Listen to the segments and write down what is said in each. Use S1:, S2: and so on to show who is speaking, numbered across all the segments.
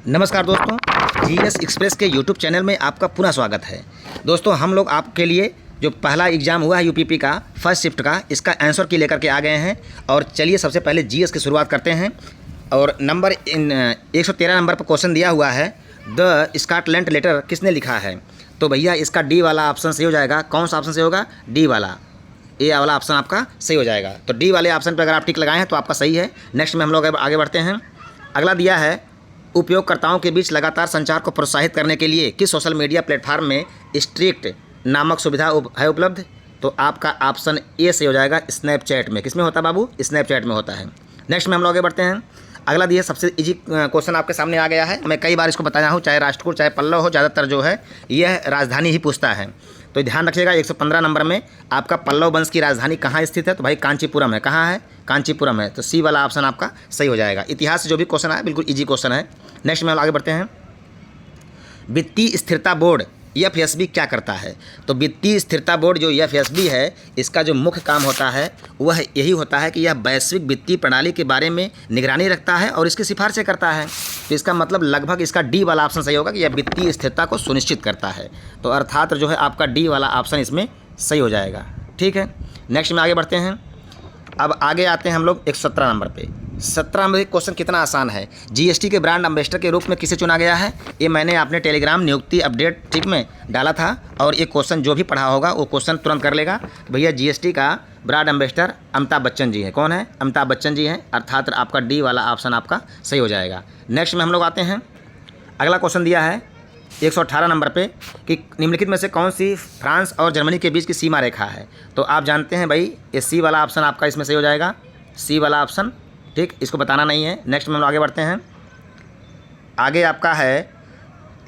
S1: नमस्कार दोस्तों, GS express के यूट्यूब चैनल में आपका पुनः स्वागत है। दोस्तों, हम लोग आपके लिए जो पहला एग्ज़ाम हुआ है यूपीपी का फर्स्ट शिफ्ट का, इसका आंसर की लेकर के आ गए हैं। और चलिए सबसे पहले जीएस की शुरुआत करते हैं। और नंबर 113 नंबर पर क्वेश्चन दिया हुआ है, द स्कॉटलैंड लेटर किसने लिखा है? तो भैया इसका डी वाला ऑप्शन सही हो जाएगा। कौन सा ऑप्शन सही होगा? डी वाला, ए वाला ऑप्शन आपका सही हो जाएगा। तो डी वाले ऑप्शन पर अगर आप टिक लगाए हैं तो आपका सही है। नेक्स्ट में हम लोग आगे बढ़ते हैं। अगला दिया है, उपयोगकर्ताओं के बीच लगातार संचार को प्रोत्साहित करने के लिए किस सोशल मीडिया प्लेटफॉर्म में स्ट्रिक्ट नामक सुविधा है उपलब्ध? तो आपका ऑप्शन ए से हो जाएगा, स्नैपचैट में। किस में होता है बाबू? स्नैपचैट में होता है। नेक्स्ट में हम लोग आगे बढ़ते हैं। अगला दिया सबसे इजी क्वेश्चन आपके सामने आ गया है। मैं कई बार इसको बताया हूँ, चाहे राष्ट्रकूट चाहे पल्लव हो, ज़्यादातर जो है यह राजधानी ही पूछता है। तो ध्यान रखिएगा, 115 नंबर में आपका पल्लव वंश की राजधानी कहाँ स्थित है? तो भाई कांचीपुरम है। कहाँ है? कांचीपुरम है। तो सी वाला ऑप्शन आपका सही हो जाएगा। इतिहास से जो भी क्वेश्चन आया बिल्कुल इजी क्वेश्चन है। नेक्स्ट में हम आगे बढ़ते हैं। वित्तीय स्थिरता बोर्ड एफएसबी क्या करता है? तो वित्तीय स्थिरता बोर्ड जो एफएसबी है, इसका जो मुख्य काम होता है वह यही होता है कि यह वैश्विक वित्तीय प्रणाली के बारे में निगरानी रखता है और इसकी सिफारिशें करता है। तो इसका मतलब लगभग इसका डी वाला ऑप्शन सही होगा कि यह वित्तीय स्थिरता को सुनिश्चित करता है। तो अर्थात जो है आपका डी वाला ऑप्शन इसमें सही हो जाएगा। ठीक है, नेक्स्ट में आगे बढ़ते हैं। अब आगे आते हैं हम लोग 117 नंबर पे। 17 नंबर क्वेश्चन कितना आसान है। जीएसटी के ब्रांड एम्बेसडर के रूप में किसे चुना गया है? ये मैंने अपने टेलीग्राम नियुक्ति अपडेट ठीक में डाला था, और ये क्वेश्चन जो भी पढ़ा होगा वो क्वेश्चन तुरंत कर लेगा। भैया जीएसटी का ब्रांड एम्बेसडर अमिताभ बच्चन जी हैं। कौन है? अमिताभ बच्चन जी हैं। अर्थात आपका डी वाला ऑप्शन आपका सही हो जाएगा। नेक्स्ट में हम लोग आते हैं। अगला क्वेश्चन दिया है 118 नंबर पे कि निम्नलिखित में से कौन सी फ्रांस और जर्मनी के बीच की सीमा रेखा है? तो आप जानते हैं भाई, ये सी वाला ऑप्शन आपका इसमें सही हो जाएगा। सी वाला ऑप्शन, ठीक, इसको बताना नहीं है। नेक्स्ट में हम लोग आगे बढ़ते हैं। आगे आपका है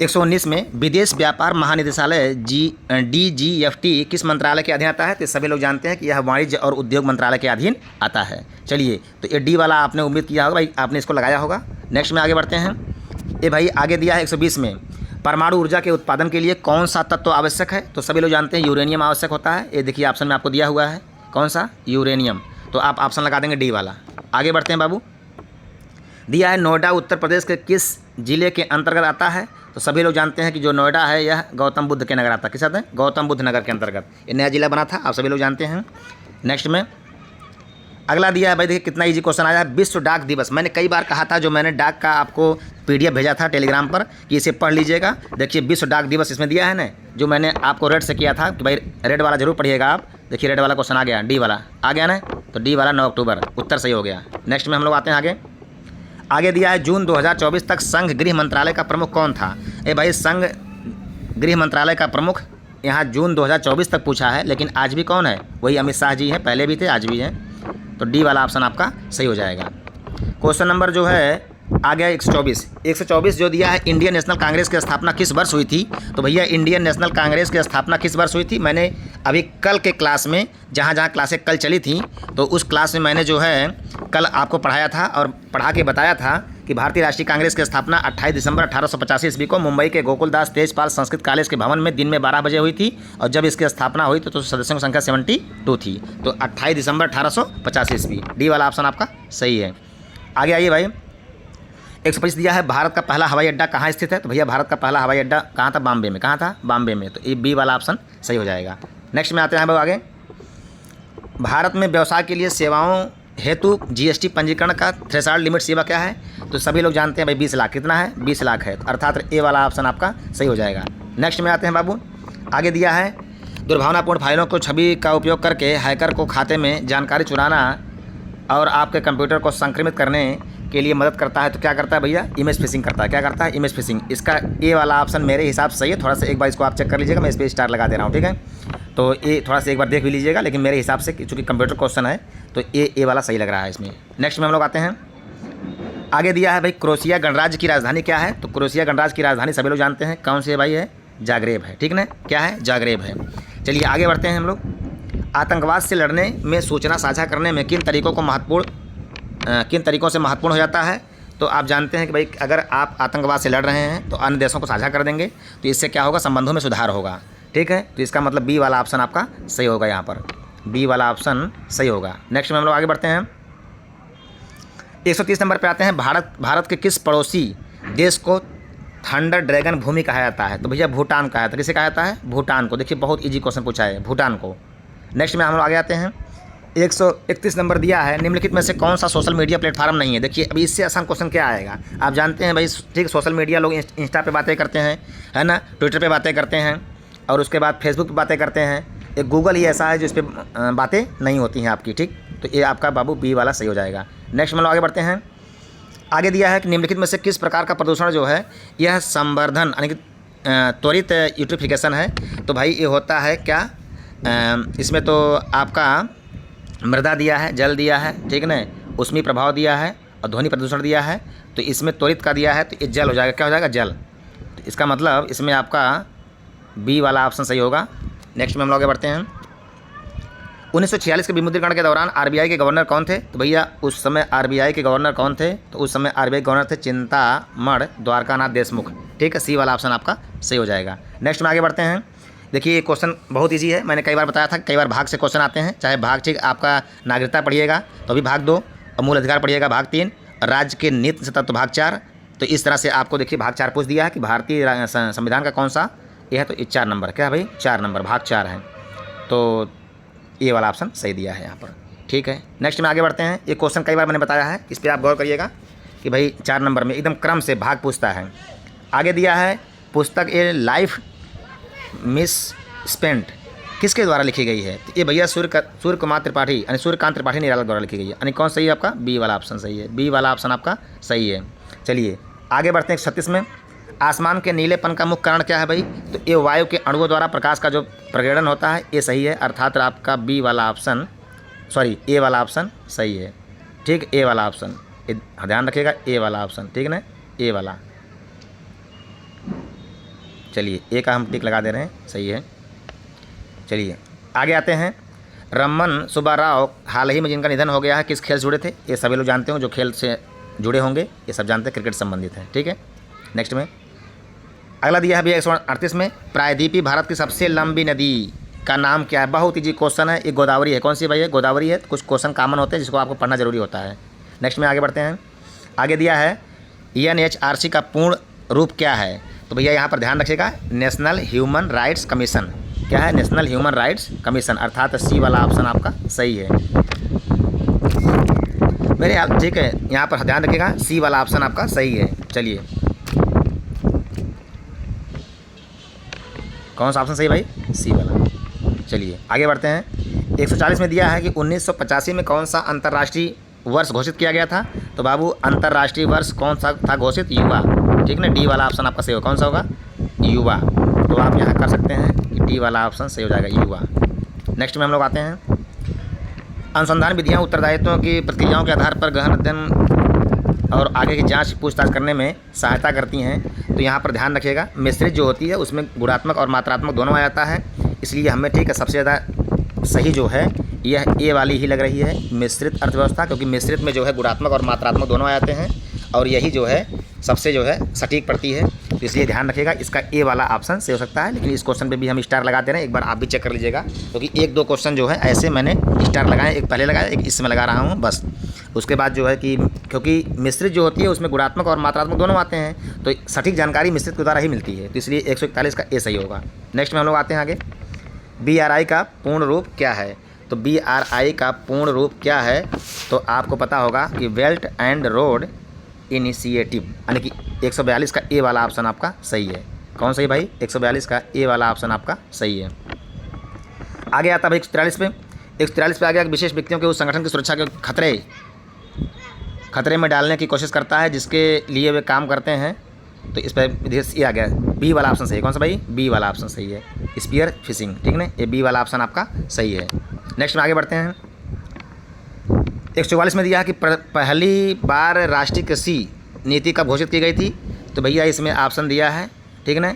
S1: 119 में, विदेश व्यापार महानिदेशालय DGFT किस मंत्रालय के अधीन आता है? तो सभी लोग जानते हैं कि यह वाणिज्य और उद्योग मंत्रालय के अधीन आता है। चलिए, तो ये डी वाला आपने उम्मीद किया होगा भाई, आपने इसको लगाया होगा। नेक्स्ट में आगे बढ़ते हैं। ये भाई आगे दिया है 120 में, परमाणु ऊर्जा के उत्पादन के लिए कौन सा तत्व आवश्यक है? तो सभी लोग जानते हैं यूरेनियम आवश्यक होता है। ये देखिए ऑप्शन में आपको दिया हुआ है, कौन सा? यूरेनियम। तो आप ऑप्शन लगा देंगे डी वाला। आगे बढ़ते हैं बाबू। दिया है, नोएडा उत्तर प्रदेश के किस जिले के अंतर्गत आता है? तो सभी लोग जानते हैं कि जो नोएडा है यह गौतम बुद्ध के नगर आता है। किस आता है? गौतम बुद्ध नगर के अंतर्गत ये नया जिला बना था, आप सभी लोग जानते हैं। नेक्स्ट में अगला दिया है भाई, देखिए कितना इजी क्वेश्चन आया है। विश्व डाक दिवस, मैंने कई बार कहा था, जो मैंने डाक का आपको PDF भेजा था टेलीग्राम पर कि इसे पढ़ लीजिएगा। देखिए विश्व डाक दिवस इसमें दिया है ना, जो मैंने आपको रेड से किया था कि भाई रेड वाला जरूर पढ़िएगा आप। देखिए रेड वाला क्वेश्चन आ गया, डी वाला आ गया ना, तो डी वाला 9 अक्टूबर उत्तर सही हो गया। नेक्स्ट में हम लोग आते हैं आगे। आगे दिया है, जून 2024 तक संघ गृह मंत्रालय का प्रमुख कौन था? भाई संघ गृह मंत्रालय का प्रमुख यहाँ जून 2024 तक पूछा है, लेकिन आज भी कौन है? वही अमित शाह जी हैं, पहले भी थे आज भी हैं। तो डी वाला ऑप्शन आपका सही हो जाएगा। क्वेश्चन नंबर जो है आ गया 124 जो दिया है, इंडियन नेशनल कांग्रेस की स्थापना किस वर्ष हुई थी? तो भैया इंडियन नेशनल कांग्रेस की स्थापना किस वर्ष हुई थी? मैंने अभी कल के क्लास में, जहाँ क्लासें कल चली थी, तो उस क्लास में मैंने जो है कल आपको पढ़ाया था और पढ़ा के बताया था कि भारतीय राष्ट्रीय कांग्रेस की स्थापना 28 दिसंबर 1885 ईस्वी को मुंबई के गोकुलदास तेजपाल संस्कृत कॉलेज के भवन में दिन में 12 बजे हुई थी। और जब इसकी स्थापना हुई तो सदस्यों की संख्या 72 थी। तो 28 दिसंबर 1885 ईस्वी, डी वाला ऑप्शन आपका सही है। आगे आइए भाई, 125 दिया है, भारत का पहला हवाई अड्डा कहाँ स्थित है? तो भैया भारत का पहला हवाई अड्डा कहाँ था? बॉम्बे में। कहाँ था? बॉम्बे में। तो ये बी वाला ऑप्शन सही हो जाएगा। नेक्स्ट में आते हैं भाई आगे। भारत में व्यवसाय के लिए सेवाओं हेतु जीएसटी पंजीकरण का थ्रेशोल्ड लिमिट सीमा क्या है? तो सभी लोग जानते हैं भाई 20 लाख। कितना है? 20 लाख है। अर्थात ए वाला ऑप्शन आपका सही हो जाएगा। नेक्स्ट में आते हैं बाबू। आगे दिया है, दुर्भावनापूर्ण फाइलों को छवि का उपयोग करके हैकर को खाते में जानकारी चुराना और आपके कंप्यूटर को संक्रमित करने के लिए मदद करता है। तो क्या करता है भैया? इमेज फिशिंग करता है। क्या करता है? Image fishing. इसका ए वाला ऑप्शन मेरे हिसाब से सही है। थोड़ा सा एक बार इसको आप चेक कर लीजिएगा, मैं इस पर स्टार लगा दे रहा हूँ, ठीक है? तो ये थोड़ा सा एक बार देख भी लीजिएगा, लेकिन मेरे हिसाब से चूँकि कंप्यूटर क्वेश्चन है तो ए वाला सही लग रहा है इसमें। नेक्स्ट में हम लोग आते हैं। आगे दिया है भाई, क्रोएशिया गणराज्य की राजधानी क्या है? तो क्रोएशिया गणराज्य की राजधानी सभी लोग जानते हैं, कौन सी है भाई? है जाग्रेब है, ठीक ना? क्या है? जाग्रेब है। चलिए आगे बढ़ते हैं हम लोग। आतंकवाद से लड़ने में सूचना साझा करने में किन तरीकों से महत्वपूर्ण हो जाता है? तो आप जानते हैं कि भाई अगर आप आतंकवाद से लड़ रहे हैं तो अन्य देशों को साझा कर देंगे, तो इससे क्या होगा? संबंधों में सुधार होगा, ठीक है? तो इसका मतलब बी वाला ऑप्शन आपका सही होगा। यहाँ पर बी वाला ऑप्शन सही होगा। नेक्स्ट में हम लोग आगे बढ़ते हैं। 130 नंबर पे आते हैं। भारत के किस पड़ोसी देश को थंडर ड्रैगन भूमि कहा जाता है? तो भैया भूटान कहा जाता है। किसे कहा जाता है? भूटान को। देखिए बहुत इजी क्वेश्चन पूछा है, भूटान को। नेक्स्ट में हम लोग आगे आते हैं। 131 नंबर दिया है, निम्नलिखित में से कौन सा सोशल मीडिया प्लेटफॉर्म नहीं है? देखिए अभी इससे आसान क्वेश्चन क्या आएगा, आप जानते हैं भाई, ठीक, सोशल मीडिया लोग इंस्टा पे बातें करते हैं, है ना, ट्विटर पे बातें करते हैं, और उसके बाद फेसबुक पे बातें करते हैं। एक गूगल ही ऐसा है जिस पे बातें नहीं होती हैं आपकी, ठीक। तो ये आपका बाबू बी वाला सही हो जाएगा। नेक्स्ट हम लोग आगे बढ़ते हैं। आगे दिया है कि निम्नलिखित में से किस प्रकार का प्रदूषण जो है यह संवर्धन यानी कि त्वरित यूट्रिफिकेशन है? तो भाई ये होता है क्या, इसमें तो आपका मृदा दिया है, जल दिया है, ठीक ना, ऊष्मीय प्रभाव दिया है और ध्वनि प्रदूषण दिया है। तो इसमें त्वरित का दिया है तो ये जल हो जाएगा। क्या हो जाएगा? जल। तो इसका मतलब इसमें आपका बी वाला ऑप्शन सही होगा। नेक्स्ट में हम लोग आगे बढ़ते हैं। 1946 के विमुद्रीकरण के दौरान आरबीआई के गवर्नर कौन थे? तो भैया उस समय आरबीआई के गवर्नर कौन थे? तो उस समय आरबीआई गवर्नर थे चिंतामण द्वारकानाथ देशमुख, ठीक है। सी वाला ऑप्शन आपका सही हो जाएगा। नेक्स्ट में आगे बढ़ते हैं। देखिए ये क्वेश्चन बहुत इजी है, मैंने कई बार बताया था, कई बार भाग से क्वेश्चन आते हैं, चाहे भाग, ठीक, आपका नागरिकता पढ़िएगा तो भी भाग 2, और मूल अधिकार पढ़िएगा भाग 3, राज्य के नीति से तत्व भाग 4। तो इस तरह से आपको देखिए भाग 4 पूछ दिया है कि भारतीय संविधान का कौन सा ये है, तो ये 4 नंबर, क्या है भाई? 4 नंबर, भाग 4 है। तो ये वाला ऑप्शन सही दिया है यहाँ पर, ठीक है। नेक्स्ट में आगे बढ़ते हैं। ये क्वेश्चन कई बार मैंने बताया है, इस पर आप गौर करिएगा कि भाई 4 नंबर में एकदम क्रम से भाग पूछता है। आगे दिया है पुस्तक ए लाइफ मिस स्पेंट किसके द्वारा लिखी गई है? तो ये भैया सूर्य कुमार त्रिपाठी यानी सूर्यकांत त्रिपाठी निराला द्वारा लिखी गई है। यानी कौन सही है आपका? बी वाला ऑप्शन सही है, बी वाला ऑप्शन आपका सही है। चलिए आगे बढ़ते हैं 36 में। आसमान के नीलेपन का मुख्य कारण क्या है भाई? तो ये वायु के अणुओं द्वारा प्रकाश का जो प्रकीर्णन होता है, ये सही है, अर्थात आपका बी वाला ऑप्शन, सॉरी ए वाला ऑप्शन सही है, ठीक। ए वाला ऑप्शन ध्यान रखिएगा, ए वाला ऑप्शन, ठीक ना, ए वाला। चलिए ए का हम टिक लगा दे रहे हैं, सही है। चलिए आगे आते हैं। रमन सुब्बाराव हाल ही में जिनका निधन हो गया है, किस खेल से जुड़े थे? ये सभी लोग जानते हो, जो खेल से जुड़े होंगे ये सब जानते हैं, क्रिकेट संबंधित है, ठीक है। नेक्स्ट में अगला दिया है भैया 138 में, प्रायद्वीपीय भारत की सबसे लंबी नदी का नाम क्या है? बहुत ईजी क्वेश्चन है, ये गोदावरी है। कौन सी भैया? गोदावरी है। कुछ क्वेश्चन कॉमन होते हैं जिसको आपको पढ़ना जरूरी होता है। नेक्स्ट में आगे बढ़ते हैं। आगे दिया है NHRC का पूर्ण रूप क्या है? तो भैया यहाँ पर ध्यान रखिएगा, नेशनल ह्यूमन राइट्स कमीशन। क्या है? नेशनल ह्यूमन राइट्स कमीशन, अर्थात सी वाला ऑप्शन आपका सही है मेरे यार, ठीक है। यहाँ पर ध्यान रखिएगा, सी वाला ऑप्शन आपका सही है। चलिए कौन सा ऑप्शन सही भाई? सी वाला। चलिए आगे बढ़ते हैं। 140 में दिया है कि 1985 में कौन सा अंतर्राष्ट्रीय वर्ष घोषित किया गया था? तो बाबू अंतर्राष्ट्रीय वर्ष कौन सा था घोषित? युवा, ठीक ना, डी वाला ऑप्शन आपका सही होगा। कौन सा होगा? युवा। तो आप यहाँ कर सकते हैं कि डी वाला ऑप्शन सही हो जाएगा, युवा। नेक्स्ट में हम लोग आते हैं। अनुसंधान विधियाँ उत्तरदायित्वों की प्रक्रियाओं के आधार पर गहन अध्ययन और आगे की जांच पूछताछ करने में सहायता करती हैं। तो यहाँ पर ध्यान रखिएगा, मिश्रित जो होती है उसमें गुणात्मक और मात्रात्मक दोनों आ जाता है, इसलिए हमें, ठीक है, सबसे ज़्यादा सही जो है यह ए वाली ही लग रही है, मिश्रित अर्थव्यवस्था, क्योंकि मिश्रित में जो है गुणात्मक और मात्रात्मक दोनों आ जाते हैं, और यही जो है सबसे जो है सटीक पड़ती है। तो इसलिए ध्यान रखिएगा, इसका ए वाला ऑप्शन सही हो सकता है। लेकिन इस क्वेश्चन पे भी हम स्टार लगा दे रहे हैं, एक बार आप भी चेक कर लीजिएगा, क्योंकि 1-2 क्वेश्चन जो है ऐसे मैंने स्टार लगाए, एक पहले लगाया, एक इसमें लगा रहा हूँ बस। उसके बाद जो है कि क्योंकि मिश्रित जो होती है उसमें गुणात्मक और मात्रात्मक दोनों आते हैं, तो सटीक जानकारी मिश्रित के द्वारा ही मिलती है, तो इसलिए 141 का ए सही होगा। नेक्स्ट में हम लोग आते हैं आगे। BRI का पूर्ण रूप क्या है? तो BRI का पूर्ण रूप क्या है? तो आपको पता होगा कि बेल्ट एंड रोड इनिशिएटिव, यानी कि 142 का ए वाला ऑप्शन आपका सही है। कौन सही भाई? 142 का ए वाला ऑप्शन आपका सही है। आगे आता है 143 पे। 143 पे आ गया कि विशेष व्यक्तियों के उस संगठन की सुरक्षा के खतरे में डालने की कोशिश करता है जिसके लिए वे काम करते हैं। तो इस पर ये आ गया, बी वाला ऑप्शन सही है। कौन सा भाई? बी वाला ऑप्शन सही है, स्पीयर फिशिंग, ठीक ना, ये बी वाला ऑप्शन आपका सही है। नेक्स्ट में आगे बढ़ते हैं। 144 में दिया है कि पहली बार राष्ट्रीय कृषि नीति कब घोषित की गई थी? तो भैया इसमें ऑप्शन दिया है, ठीक ना,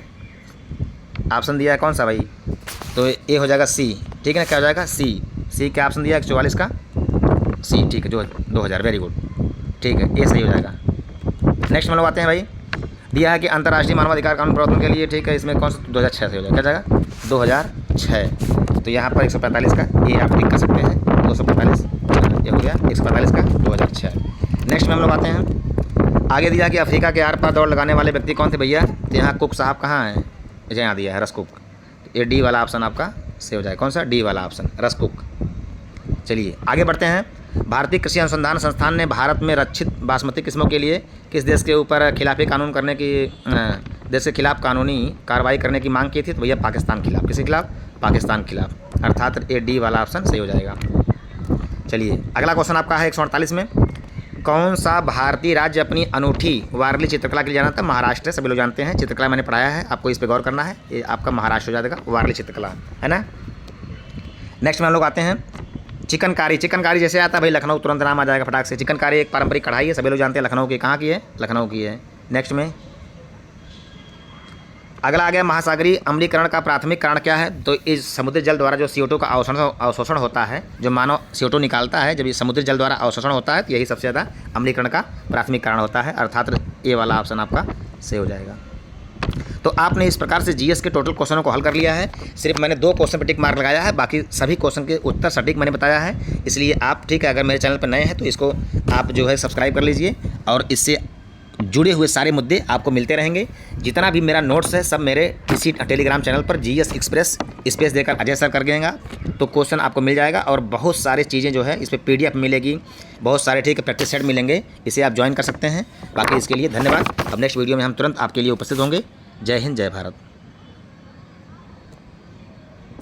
S1: ऑप्शन दिया है कौन सा भाई? तो ए हो जाएगा सी, ठीक है ना, क्या हो जाएगा? सी क्या ऑप्शन दिया है 144 का? सी, ठीक है, जो 2000, वेरी गुड, ठीक है, ये सही हो जाएगा। नेक्स्ट में लोग आते हैं भाई, दिया है कि अंतर्राष्ट्रीय मानवाधिकार कानून प्रवर्तन के लिए, ठीक है, इसमें कौन सा? 2006 से हो जाएगा, क्या जाएगा? 2006। तो यहाँ पर 145 का ये आप टिक कर सकते हैं, 245 ये हो गया, 145 का 2006। नेक्स्ट में हम लोग आते हैं। आगे दिया कि अफ्रीका के आर पार दौड़ लगाने वाले व्यक्ति कौन थे भैया? तो यहाँ कुक साहब कहाँ हैं? यहाँ दिया है रस कुक। ये डी वाला ऑप्शन आपका से हो जाए। कौन सा? डी वाला ऑप्शन, रस कुक। चलिए आगे बढ़ते हैं। भारतीय कृषि अनुसंधान संस्थान ने भारत में रक्षित बासमती किस्मों के लिए किस देश के ऊपर खिलाफी कानून करने की देश के खिलाफ कानूनी कार्रवाई करने की मांग की थी? तो भैया पाकिस्तान के खिलाफ। किसके खिलाफ? पाकिस्तान के खिलाफ, अर्थात ए डी वाला ऑप्शन सही हो जाएगा। चलिए अगला क्वेश्चन आपका है 148 में, कौन सा भारतीय राज्य अपनी अनूठी वारली चित्रकला के लिए जाना था? महाराष्ट्र है, सभी लोग जानते हैं, चित्रकला मैंने पढ़ाया है, आपको इस पर गौर करना है। ये आपका महाराष्ट्र हो जाएगा, वारली चित्रकला है ना। नेक्स्ट में हम लोग आते हैं चिकनकारी। चिकनकारी जैसे आता है भाई लखनऊ, तुरंत नाम आ जाएगा फटाक से। चिकनकारी एक पारंपरिक कढ़ाई है, सभी लोग जानते हैं, लखनऊ की। कहाँ की है? लखनऊ की है। नेक्स्ट में अगला आ गया महासागरीय अम्लीकरण का प्राथमिक कारण क्या है? तो इस समुद्री जल द्वारा जो CO2 का अवशोषण होता है, जो मानव CO2 निकालता है, जब ये समुद्री जल द्वारा अवशोषण होता है तो यही सबसे ज़्यादा अम्लीकरण का प्राथमिक कारण होता है, अर्थात ये वाला ऑप्शन आपका सही हो जाएगा। तो आपने इस प्रकार से जीएस के टोटल क्वेश्चनों को हल कर लिया है। सिर्फ मैंने 2 क्वेश्चन पर टिक मार्क लगाया है, बाकी सभी क्वेश्चन के उत्तर सटीक मैंने बताया है। इसलिए आप ठीक है, अगर मेरे चैनल पर नए हैं तो इसको आप जो है सब्सक्राइब कर लीजिए, और इससे जुड़े हुए सारे मुद्दे आपको मिलते रहेंगे। जितना भी मेरा नोट्स है सब मेरे इसी टेलीग्राम चैनल पर जीएस एक्सप्रेस स्पेस देकर अजय सर कर देगा, तो क्वेश्चन आपको मिल जाएगा। और बहुत सारी चीज़ें जो है इस पर PDF मिलेगी, बहुत सारे ठीक है प्रैक्टिस सेट मिलेंगे, इसे आप ज्वाइन कर सकते हैं। बाकी इसके लिए धन्यवाद। अब नेक्स्ट वीडियो में हम तुरंत आपके लिए उपस्थित होंगे। जय हिंद, जय भारत।